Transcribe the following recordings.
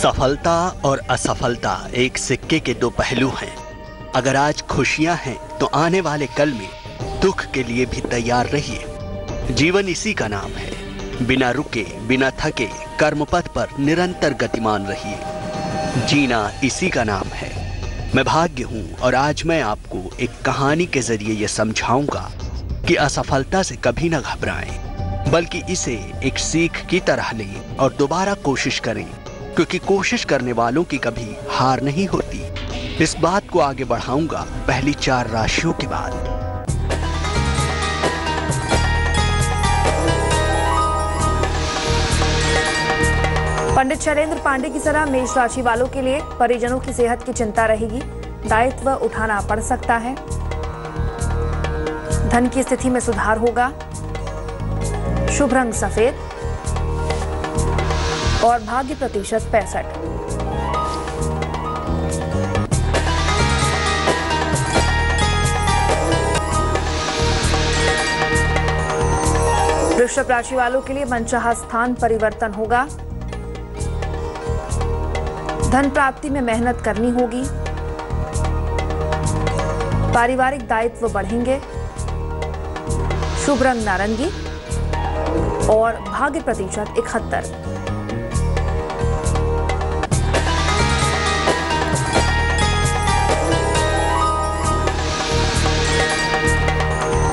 सफलता और असफलता एक सिक्के के दो पहलू हैं। अगर आज खुशियां हैं तो आने वाले कल में दुख के लिए भी तैयार रहिए। जीवन इसी का नाम है। बिना रुके बिना थके कर्मपथ पर निरंतर गतिमान रहिए। जीना इसी का नाम है। मैं भाग्य हूं और आज मैं आपको एक कहानी के जरिए यह समझाऊंगा कि असफलता से कभी न घबराएं, बल्कि इसे एक सीख की तरह लें और दोबारा कोशिश करें, क्योंकि कोशिश करने वालों की कभी हार नहीं होती। इस बात को आगे बढ़ाऊंगा पहली 4 राशियों के बाद। पंडित शैलेंद्र पांडे की तरह मेष राशि वालों के लिए परिजनों की सेहत की चिंता रहेगी। दायित्व उठाना पड़ सकता है। धन की स्थिति में सुधार होगा। शुभ रंग सफेद और भाग्य प्रतिशत 65। वृषभ राशि वालों के लिए मनचाहा स्थान परिवर्तन होगा। धन प्राप्ति में मेहनत करनी होगी। पारिवारिक दायित्व बढ़ेंगे। शुभ रंग नारंगी और भाग्य प्रतिशत 71।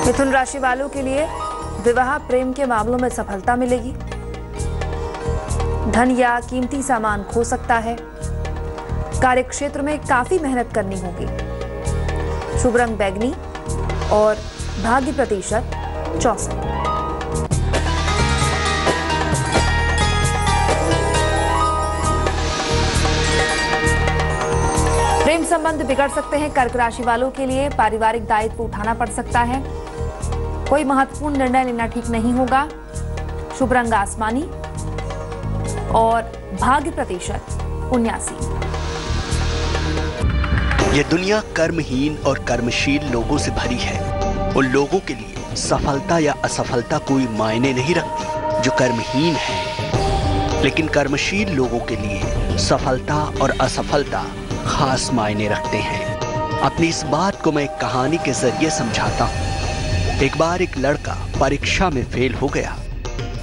मिथुन राशि वालों के लिए विवाह प्रेम के मामलों में सफलता मिलेगी। धन या कीमती सामान खो सकता है। कार्यक्षेत्र में काफी मेहनत करनी होगी। शुभ रंग बैगनी और भाग्य प्रतिशत 64। प्रेम संबंध बिगड़ सकते हैं। कर्क राशि वालों के लिए पारिवारिक दायित्व उठाना पड़ सकता है। कोई महत्वपूर्ण निर्णय लेना ठीक नहीं होगा। शुभ रंग आसमानी और भाग्य प्रतिशत 79। ये दुनिया कर्महीन और कर्मशील लोगों से भरी है। उन लोगों के लिए सफलता या असफलता कोई मायने नहीं रखती जो कर्महीन है, लेकिन कर्मशील लोगों के लिए सफलता और असफलता खास मायने रखते हैं। अपनी इस बात को मैं एक कहानी के जरिए समझाता हूँ। एक बार एक लड़का परीक्षा में फेल हो गया।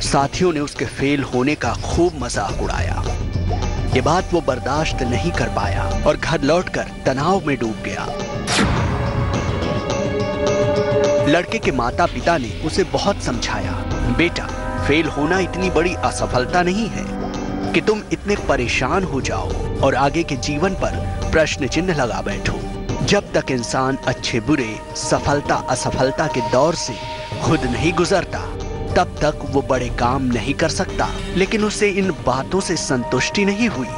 साथियों ने उसके फेल होने का खूब मजाक उड़ाया। ये बात वो बर्दाश्त नहीं कर पाया और घर लौटकर तनाव में डूब गया। लड़के के माता पिता ने उसे बहुत समझाया, बेटा, फेल होना इतनी बड़ी असफलता नहीं है कि तुम इतने परेशान हो जाओ और आगे के जीवन पर प्रश्न चिन्ह लगा बैठो। जब तक इंसान अच्छे बुरे, सफलता असफलता के दौर से खुद नहीं गुजरता, तब तक वो बड़े काम नहीं कर सकता। लेकिन उसे इन बातों से संतुष्टि नहीं हुई।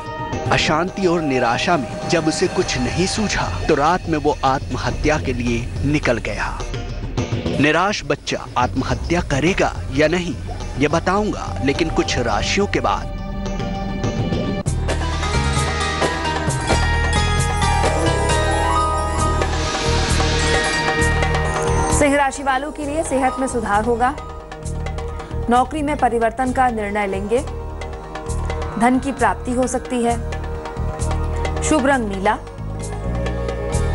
अशांति और निराशा में जब उसे कुछ नहीं सूझा तो रात में वो आत्महत्या के लिए निकल गया। निराश बच्चा आत्महत्या करेगा या नहीं, ये बताऊंगा, लेकिन कुछ राशियों के बाद। सिंह राशि वालों के लिए सेहत में सुधार होगा। नौकरी में परिवर्तन का निर्णय लेंगे। धन की प्राप्ति हो सकती है। शुभ रंग नीला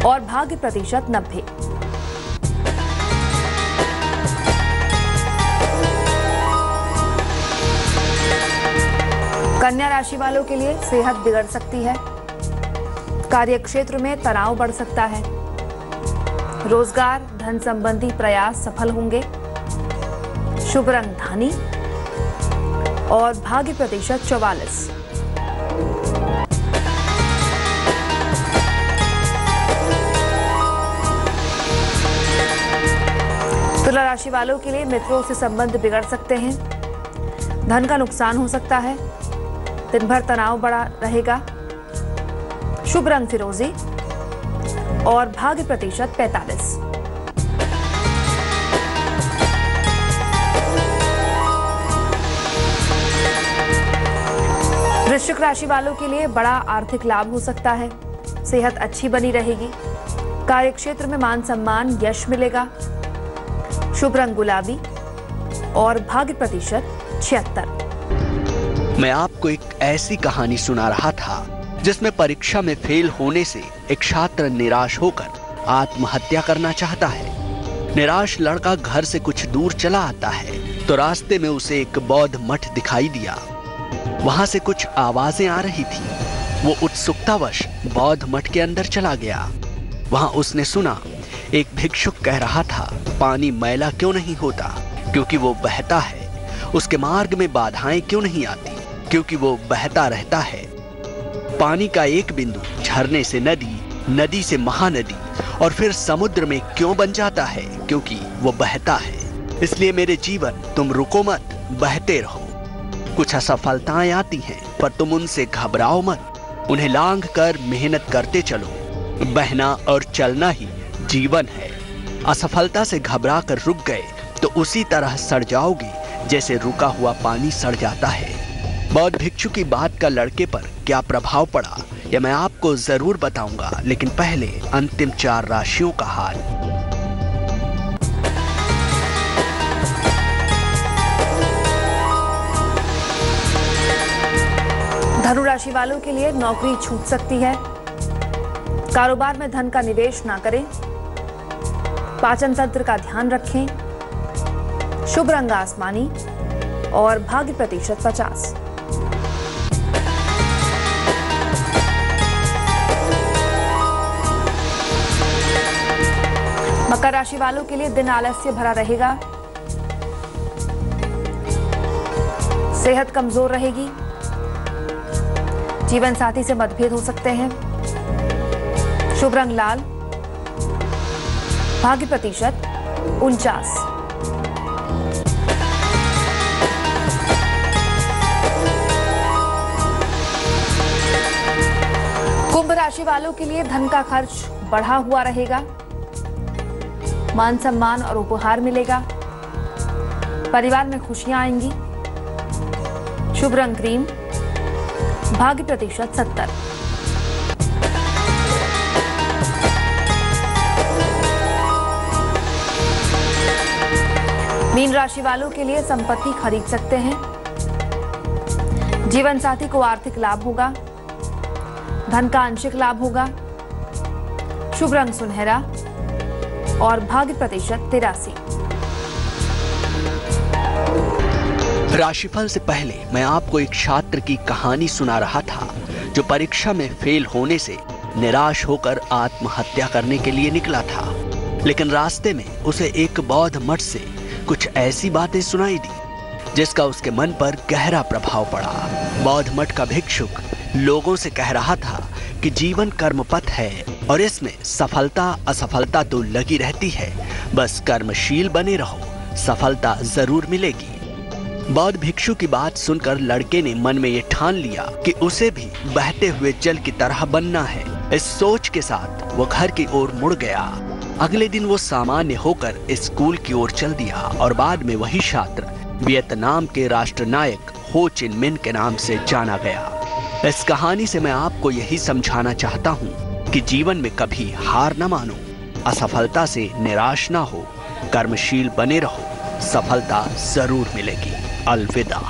और भाग्य प्रतिशत 90। कन्या राशि वालों के लिए सेहत बिगड़ सकती है। कार्यक्षेत्र में तनाव बढ़ सकता है। रोजगार धन संबंधी प्रयास सफल होंगे। शुभ रंग धानी और भाग्य प्रतिशत 44। तुला राशि वालों के लिए मित्रों से संबंध बिगड़ सकते हैं। धन का नुकसान हो सकता है। दिन भर तनाव बढ़ा रहेगा। शुभ रंग फिरोजी और भाग्य प्रतिशत 45। वृश्चिक राशि वालों के लिए बड़ा आर्थिक लाभ हो सकता है। सेहत अच्छी बनी रहेगी। कार्यक्षेत्र में मान सम्मान यश मिलेगा। शुभ रंग गुलाबी और भाग्य प्रतिशत 76। मैं आपको एक ऐसी कहानी सुना रहा था जिसमें परीक्षा में फेल होने से एक छात्र निराश होकर आत्महत्या करना चाहता है। निराश लड़का घर से कुछ दूर चला आता है तो रास्ते में उसे एक बौद्ध मठ दिखाई दिया। वहां से कुछ आवाजें आ रही थी। वो उत्सुकतावश बौद्ध मठ के अंदर चला गया। वहां उसने सुना एक भिक्षुक कह रहा था, पानी मैला क्यों नहीं होता? क्योंकि वो बहता है। उसके मार्ग में बाधाएं क्यों नहीं आती? क्योंकि वो बहता रहता है। पानी का एक बिंदु झरने से नदी, नदी से महानदी और फिर समुद्र में क्यों बन जाता है? क्योंकि वो बहता है। इसलिए मेरे जीवन, तुम रुको मत, बहते रहो। कुछ असफलताएं आती हैं पर तुम उनसे घबराओ मत। उन्हें लांघ कर मेहनत करते चलो। बहना और चलना ही जीवन है। असफलता से घबरा कर रुक गए तो उसी तरह सड़ जाओगे जैसे रुका हुआ पानी सड़ जाता है। बौद्ध भिक्षु की बात का लड़के पर क्या प्रभाव पड़ा यह मैं आपको जरूर बताऊंगा, लेकिन पहले अंतिम 4 राशियों का हाल। धनु राशि वालों के लिए नौकरी छूट सकती है। कारोबार में धन का निवेश ना करें। पाचन तंत्र का ध्यान रखें। शुभ रंग आसमानी और भाग्य प्रतिशत 50। मकर राशि वालों के लिए दिन आलस्य भरा रहेगा। सेहत कमजोर रहेगी। जीवन साथी से मतभेद हो सकते हैं। शुभ रंग लाल। भाग्य प्रतिशत 49। कुंभ राशि वालों के लिए धन का खर्च बढ़ा हुआ रहेगा। मान सम्मान और उपहार मिलेगा। परिवार में खुशियां आएंगी। शुभ रंग क्रीम। भाग्य प्रतिशत 70। मीन राशि वालों के लिए संपत्ति खरीद सकते हैं। जीवन साथी को आर्थिक लाभ होगा। धन का आंशिक लाभ होगा। शुभ रंग सुनहरा और भाग्य प्रतिशत 83। राशिफल से पहले मैं आपको एक छात्र की कहानी सुना रहा था जो परीक्षा में फेल होने से निराश होकर आत्महत्या करने के लिए निकला था। लेकिन रास्ते में उसे एक बौद्ध मठ से कुछ ऐसी बातें सुनाई दी जिसका उसके मन पर गहरा प्रभाव पड़ा। बौद्ध मठ का भिक्षुक लोगों से कह रहा था कि जीवन कर्मपथ है और इसमें सफलता असफलता तो लगी रहती है, बस कर्मशील बने रहो, सफलता जरूर मिलेगी। बौद्ध भिक्षु की बात सुनकर लड़के ने मन में ये ठान लिया कि उसे भी बहते हुए जल की तरह बनना है। इस सोच के साथ वो घर की ओर मुड़ गया। अगले दिन वो सामान्य होकर स्कूल की ओर चल दिया और बाद में वही छात्र वियतनाम के राष्ट्रनायक हो चिन मिन के नाम से जाना गया। इस कहानी से मैं आपको यही समझाना चाहता हूँ कि जीवन में कभी हार न मानो, असफलता से निराश ना हो, कर्मशील बने रहो, सफलता जरूर मिलेगी। अलविदा।